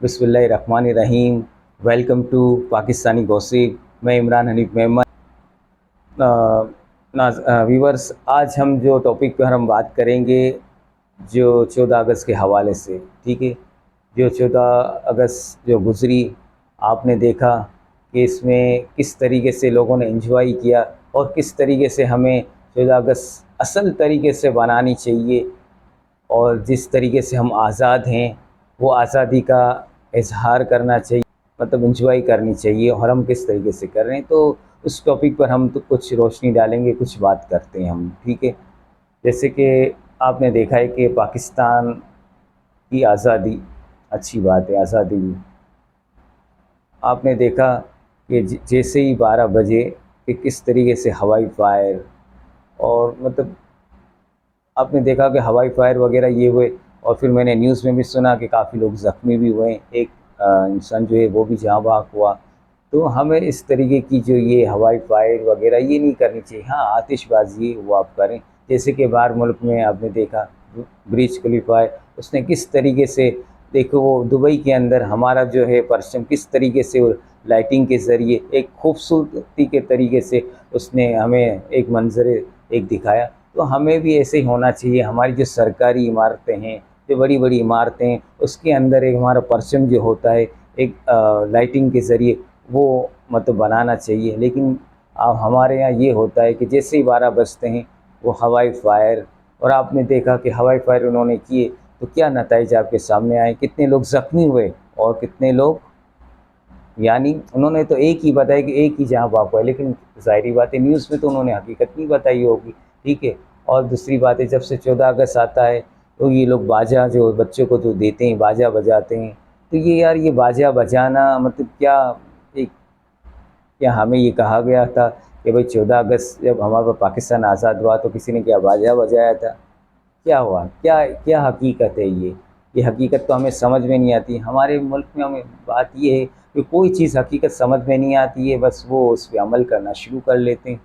बिस्मिल्लाहिर्रहमानिर्रहीम। Welcome to Pakistani gossip. मैं Imran Hanif Memon. Viewers, आज हम जो टॉपिक पर हम बात करेंगे जो 14 अगस्त के हवाले से, ठीक है। जो 14 अगस्त जो गुज़री, आपने देखा कि इसमें किस तरीके से लोगों ने एंजॉय किया और किस तरीके से हमें 14 अगस्त असल तरीके से बनानी चाहिए, और जिस तरीके से हम आज़ाद हैं वो आज़ादी का इजहार करना चाहिए, मतलब इंजॉय करनी चाहिए, और हम किस तरीके से कर रहे हैं। तो उस टॉपिक पर हम तो कुछ रोशनी डालेंगे, कुछ बात करते हैं हम, ठीक है। जैसे कि आपने देखा है कि पाकिस्तान की आज़ादी, अच्छी बात है आज़ादी भी। आपने देखा कि जैसे ही 12 बजे कि किस तरीके से हवाई फायर, और मतलब आपने देखा कि हवाई फायर वगैरह ये हुए, और फिर मैंने न्यूज़ में भी सुना कि काफ़ी लोग ज़ख्मी भी हुए, एक इंसान जो है वो भी जहाँ बहक हुआ। तो हमें इस तरीके की जो ये हवाई फायर वगैरह ये नहीं करनी चाहिए। हाँ, आतिशबाजी वो आप करें, जैसे कि बाहर मुल्क में आपने देखा ब्रिज खलीफा है, उसने किस तरीके से, देखो वो दुबई के अंदर हमारा जो है परचम किस तरीके से लाइटिंग के ज़रिए एक खूबसूरती के तरीके से उसने हमें एक मंजर एक दिखाया। तो हमें भी ऐसे ही होना चाहिए। हमारी जो सरकारी इमारतें हैं, जो बड़ी बड़ी इमारतें हैं, उसके अंदर एक हमारा परचम जो होता है एक लाइटिंग के ज़रिए वो मतलब बनाना चाहिए। लेकिन अब हमारे यहाँ ये होता है कि जैसे ही 12 बजते हैं वो हवाई फायर, और आपने देखा कि हवाई फायर उन्होंने किए तो क्या नतीजे आपके सामने आए, कितने लोग ज़ख्मी हुए और कितने लोग, यानी उन्होंने तो एक ही बताया कि एक ही जहाँ बाप है, लेकिन ज़ाहिरी बात है न्यूज़ में तो उन्होंने हकीकत नहीं बताई होगी, ठीक है। और दूसरी बात है, जब से 14 अगस्त आता है तो ये लोग बाजा जो बच्चों को जो देते हैं, बाजा बजाते हैं। तो ये यार, ये बाजा बजाना मतलब क्या, एक, क्या हमें ये कहा गया था कि भाई 14 अगस्त जब हमारा पाकिस्तान आज़ाद हुआ तो किसी ने क्या बाजा बजाया था? क्या हुआ, क्या क्या हकीकत है ये हकीकत तो हमें समझ में नहीं आती। हमारे मुल्क में हमें बात ये है कि कोई चीज़ हकीकत समझ में नहीं आती है, बस वो उस पर अमल करना शुरू कर लेते हैं।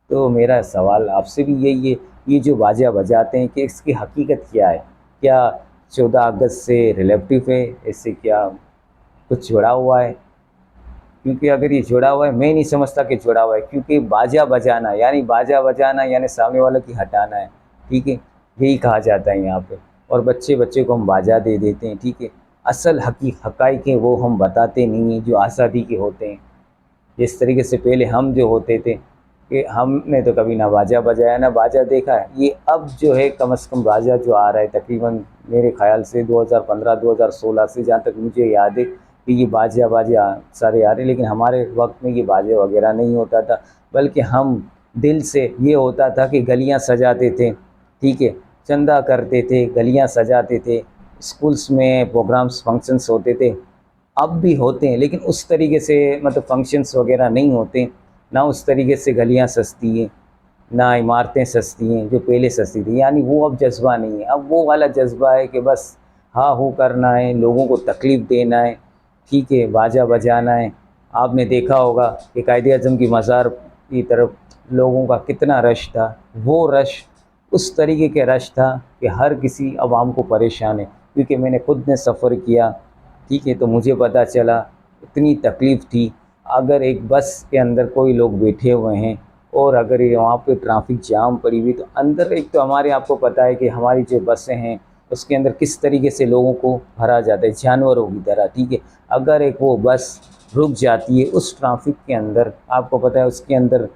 तो मेरा सवाल आपसे भी यही है, ये जो बाजा बजाते हैं कि इसकी हकीकत क्या है? क्या 14 अगस्त से रिलेटिव है, इससे क्या कुछ जुड़ा हुआ है? क्योंकि अगर ये जुड़ा हुआ है, मैं नहीं समझता कि जुड़ा हुआ है, क्योंकि बाजा बजाना यानी सामने वालों की हटाना है, ठीक है। यही कहा जाता है यहाँ पे। और बच्चे बच्चे को हम बाजा दे देते हैं, ठीक है। असल हकाइक हैं वो हम बताते नहीं हैं, जो आज़ादी के होते हैं। जिस तरीके से पहले हम जो होते थे कि हमने तो कभी ना बाजा बजाया ना बाजा देखा है, ये अब जो है कम से कम बाजा जो आ रहा है तकरीबन मेरे ख़्याल से 2015-2016 से, जहाँ तक मुझे याद है कि ये बाजा बाजा सारे आ रहे हैं। लेकिन हमारे वक्त में ये बाजे वगैरह नहीं होता था, बल्कि हम दिल से ये होता था कि गलियाँ सजाते थे, ठीक है, चंदा करते थे, गलियाँ सजाते थे, स्कूल्स में प्रोग्राम्स फंक्शंस होते थे। अब भी होते हैं लेकिन उस तरीके से मतलब फंक्शंस वगैरह नहीं होते, ना उस तरीके से गलियां सजती हैं, ना इमारतें सजती हैं जो पहले सजती थी। यानी वो अब जज्बा नहीं है, अब वो वाला जज्बा है कि बस हाँ हो करना है, लोगों को तकलीफ़ देना है, ठीक है, बाजा बजाना है। आपने देखा होगा कि कायदे आज़म की मज़ार की तरफ लोगों का कितना रश था। वो रश उस तरीके के रश था कि हर किसी आवाम को परेशान है, क्योंकि मैंने खुद ने सफ़र किया, ठीक है, तो मुझे पता चला इतनी तकलीफ़ थी। अगर एक बस के अंदर कोई लोग बैठे हुए हैं और अगर ये वहाँ पे ट्रैफिक जाम पड़ी हुई, तो अंदर एक तो हमारे, आपको पता है कि हमारी जो बसें हैं उसके अंदर किस तरीके से लोगों को भरा जाता है जानवरों की तरह, ठीक है। अगर एक वो बस रुक जाती है उस ट्रैफिक के अंदर, आपको पता है उसके अंदर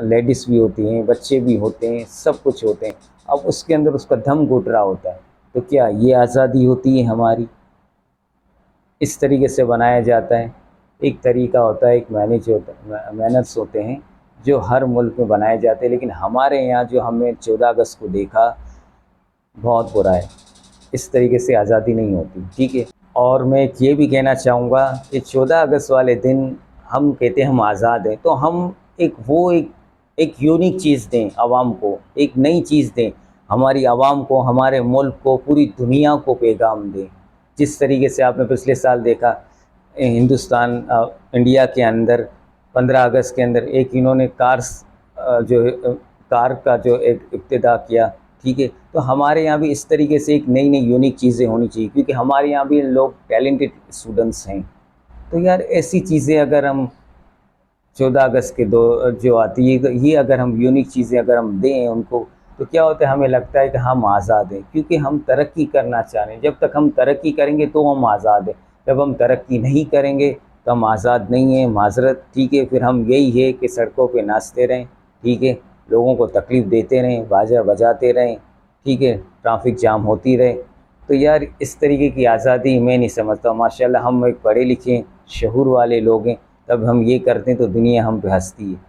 लेडीज़ भी होती हैं, बच्चे भी होते हैं, सब कुछ होते हैं। अब उसके अंदर उसका दम घुट रहा होता है, तो क्या ये आज़ादी होती है हमारी? इस तरीके से बनाया जाता है। एक तरीका होता है, एक मैनर्स होते हैं जो हर मुल्क में बनाए जाते हैं, लेकिन हमारे यहाँ जो हमने 14 अगस्त को देखा, बहुत बुरा है। इस तरीके से आज़ादी नहीं होती, ठीक है। और मैं ये भी कहना चाहूँगा कि 14 अगस्त वाले दिन हम कहते हैं हम आज़ाद हैं, तो हम एक यूनिक चीज़ दें आवाम को, एक नई चीज़ दें हमारी आवाम को, हमारे मुल्क को, पूरी दुनिया को पैगाम दें। जिस तरीके से आपने पिछले साल देखा हिंदुस्तान इंडिया के अंदर 15 अगस्त के अंदर एक इन्होंने कार का जो एक इब्तिदा किया, ठीक है। तो हमारे यहाँ भी इस तरीके से एक नई नई यूनिक चीज़ें होनी चाहिए, क्योंकि हमारे यहाँ भी लोग टैलेंटेड स्टूडेंट्स हैं। तो यार ऐसी चीज़ें अगर हम 14 अगस्त के दो जो आती है, ये अगर हम यूनिक चीज़ें अगर हम दें उनको, तो क्या होता है, हमें लगता है कि हम आज़ाद हैं, क्योंकि हम तरक्की करना चाह रहे हैं। जब तक हम तरक्की करेंगे तो हम आज़ाद हैं, जब हम तरक्की नहीं करेंगे तो हम आज़ाद नहीं हैं, माजरत, ठीक है। फिर हम यही है कि सड़कों पे नाचते रहें, ठीक है, लोगों को तकलीफ़ देते रहें, बाजा बजाते रहें, ठीक है, ट्रैफिक जाम होती रहे। तो यार इस तरीके की आज़ादी मैं नहीं समझता। माशाल्लाह हम एक पढ़े लिखे शऊर वाले लोग हैं, तब हम ये करते हैं तो दुनिया हम पे हंसती है।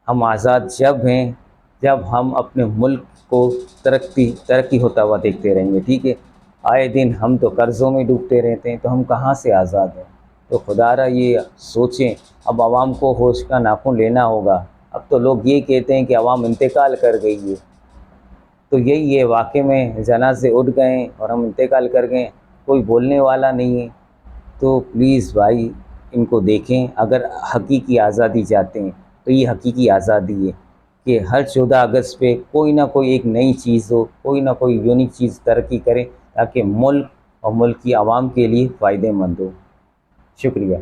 हम आज़ाद जब हैं जब हम अपने मुल्क को तरक्की तरक्की होता हुआ देखते रहेंगे, ठीक है। आए दिन हम तो कर्ज़ों में डूबते रहते हैं, तो हम कहाँ से आज़ाद हैं। तो खुदारा ये सोचें, अब आवाम को होश का नाखून लेना होगा। अब तो लोग ये कहते हैं कि आवाम इंतकाल कर गई है, तो यही है, वाक़ई में जनाज़े उठ गए और हम इंतकाल कर गए, कोई बोलने वाला नहीं है। तो प्लीज़ भाई इनको देखें, अगर हकीकी आज़ादी चाहते हैं तो ये हकीकी आज़ादी है कि हर 14 अगस्त पे कोई ना कोई एक नई चीज़ हो, कोई ना कोई यूनिक चीज़ तरक्की करे, ताकि मुल्क और मुल्क की आवाम के लिए फ़ायदेमंद हो। शुक्रिया।